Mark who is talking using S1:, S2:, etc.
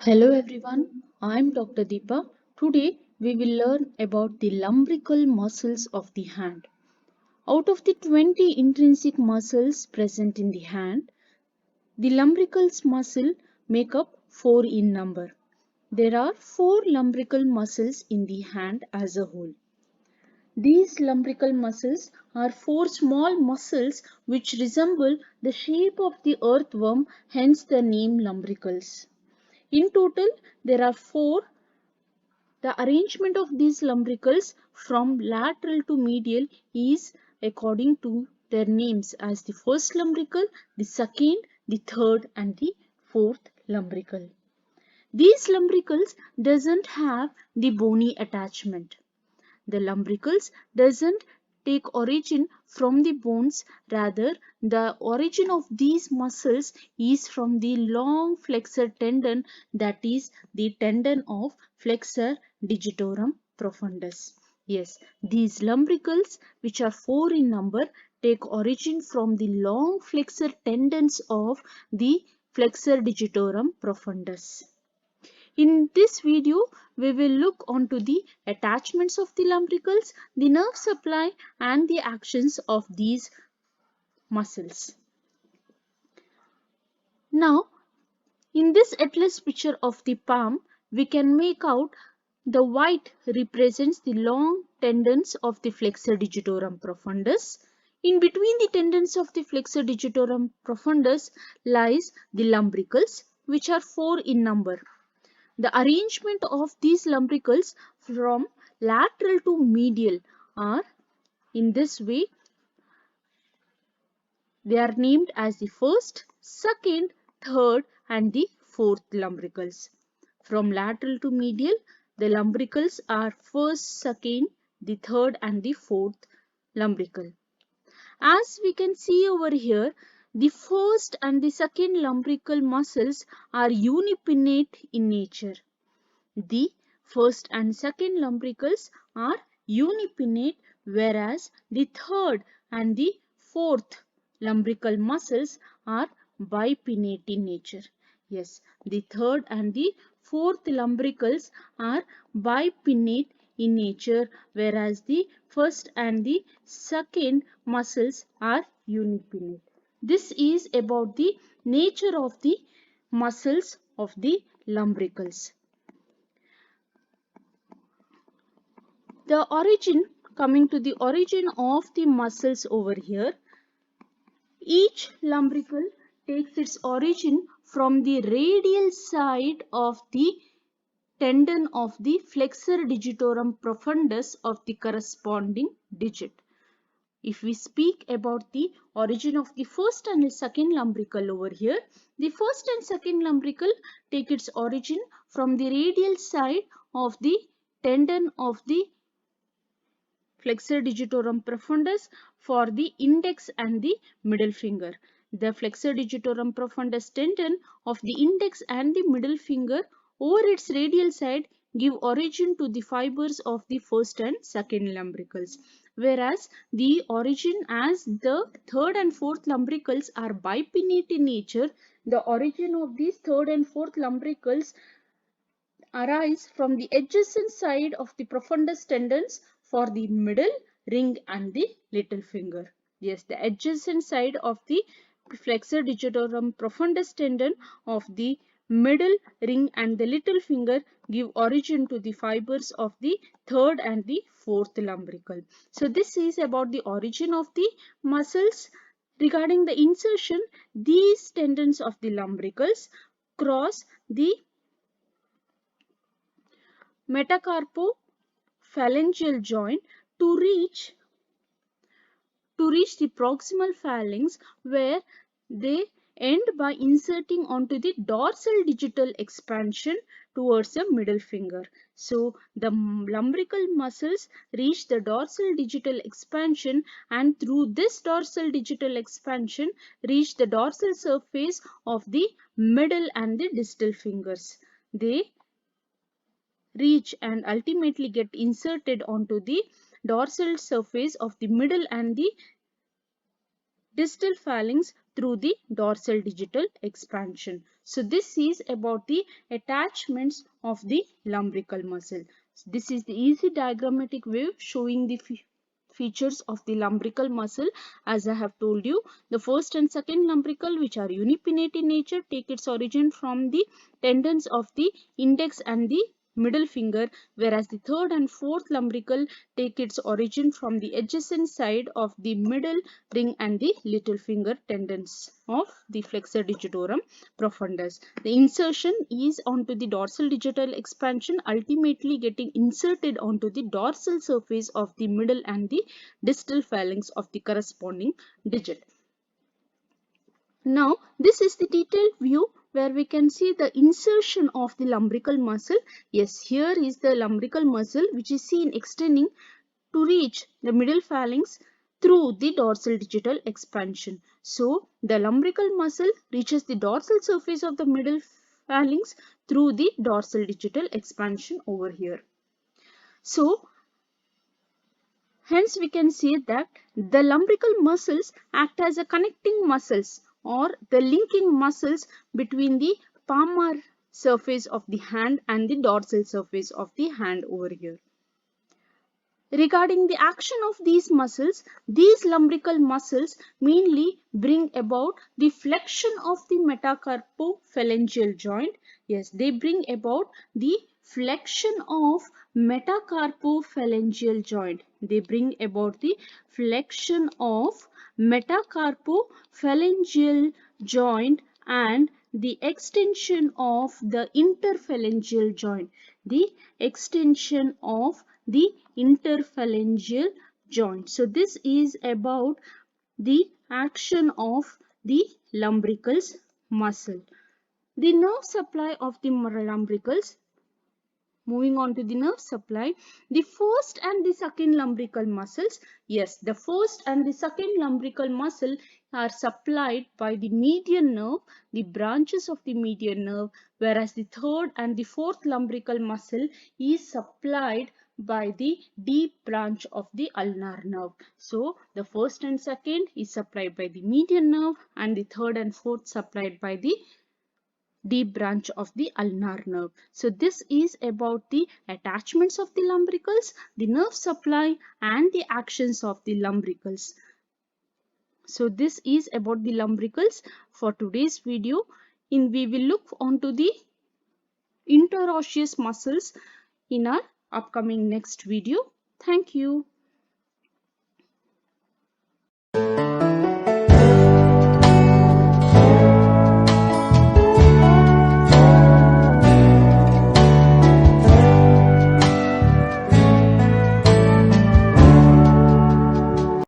S1: Hello everyone, I am Dr. Deepa. Today we will learn about the lumbrical muscles of the hand. Out of the 20 intrinsic muscles present in the hand, the lumbrical muscle make up 4 in number. There are 4 lumbrical muscles in the hand as a whole. These lumbrical muscles are 4 small muscles which resemble the shape of the earthworm, hence the name lumbricals. In total, there are 4. The arrangement of these lumbricals from lateral to medial is according to their names as the first lumbrical, the second, the third and the fourth lumbrical. These lumbricals doesn't have the bony attachment. The lumbricals doesn't take origin from the bones, rather the origin of these muscles is from the long flexor tendon, that is the tendon of flexor digitorum profundus. Yes, these lumbricals, which are 4 in number, take origin from the long flexor tendons of the flexor digitorum profundus. In this video, we will look onto the attachments of the lumbricals, the nerve supply and the actions of these muscles. Now, in this atlas picture of the palm, we can make out the white represents the long tendons of the flexor digitorum profundus. In between the tendons of the flexor digitorum profundus lies the lumbricals, which are 4 in number. The arrangement of these lumbricals from lateral to medial are in this way. They are named as the first, second, third and the fourth lumbricals. From lateral to medial, the lumbricals are first, second, the third and the fourth lumbrical. As we can see over here, the first and the second lumbrical muscles are unipinnate in nature. The first and second lumbricals are unipinnate, whereas the third and the fourth lumbrical muscles are bipinnate in nature. Yes, the third and the fourth lumbricals are bipinnate in nature, whereas the first and the second muscles are unipinnate. This is about the nature of the muscles of the lumbricals. Coming to the origin of the muscles over here, each lumbrical takes its origin from the radial side of the tendon of the flexor digitorum profundus of the corresponding digit. If we speak about the origin of the first and the second lumbrical over here, the first and second lumbrical take its origin from the radial side of the tendon of the flexor digitorum profundus for the index and the middle finger. The flexor digitorum profundus tendon of the index and the middle finger over its radial side give origin to the fibers of the first and second lumbricals. Whereas the origin as the third and fourth lumbricals are bipinnate in nature, the origin of these third and fourth lumbricals arise from the adjacent side of the profundus tendons for the middle, ring and the little finger. Yes, the adjacent side of the flexor digitorum profundus tendon of the middle, ring and the little finger give origin to the fibers of the third and the fourth lumbrical. So this is about the origin of the muscles. Regarding the insertion, these tendons of the lumbricals cross the metacarpophalangeal joint to reach the proximal phalanx, where they end by inserting onto the dorsal digital expansion towards the middle finger. So the lumbrical muscles reach the dorsal digital expansion, and through this dorsal digital expansion reach the dorsal surface of the middle and the distal fingers. They reach and ultimately get inserted onto the dorsal surface of the middle and the distal phalanx through the dorsal digital expansion. So this is about the attachments of the lumbrical muscle. This is the easy diagrammatic way showing the features of the lumbrical muscle. As I have told you, the first and second lumbrical, which are unipinnate in nature, take its origin from the tendons of the index and the middle finger, whereas the third and fourth lumbrical take its origin from the adjacent side of the middle ring and the little finger tendons of the flexor digitorum profundus. The insertion is onto the dorsal digital expansion, ultimately getting inserted onto the dorsal surface of the middle and the distal phalanx of the corresponding digit. Now, this is the detailed view where we can see the insertion of the lumbrical muscle. Yes, here is the lumbrical muscle which is seen extending to reach the middle phalanx through the dorsal digital expansion. So, the lumbrical muscle reaches the dorsal surface of the middle phalanx through the dorsal digital expansion over here. So, hence we can see that the lumbrical muscles act as a connecting muscles or the linking muscles between the palmar surface of the hand and the dorsal surface of the hand over here. Regarding the action of these muscles, these lumbrical muscles mainly bring about the flexion of the metacarpophalangeal joint. Yes, they bring about the flexion of metacarpophalangeal joint. They bring about the flexion of metacarpophalangeal joint and the extension of the interphalangeal joint. The extension of the interphalangeal joint. So this is about the action of the lumbricals muscle. The nerve supply of the lumbricals. Moving on to the nerve supply, the first and the second lumbrical muscles. Yes, the first and the second lumbrical muscle are supplied by the median nerve, the branches of the median nerve, whereas the third and the fourth lumbrical muscle is supplied by the deep branch of the ulnar nerve. So, the first and second is supplied by the median nerve and the third and fourth supplied by the deep branch of the ulnar nerve. So this is about the attachments of the lumbricals, the nerve supply and the actions of the lumbricals. So this is about the lumbricals for today's video. We will look onto the interosseous muscles in our upcoming next video. Thank you.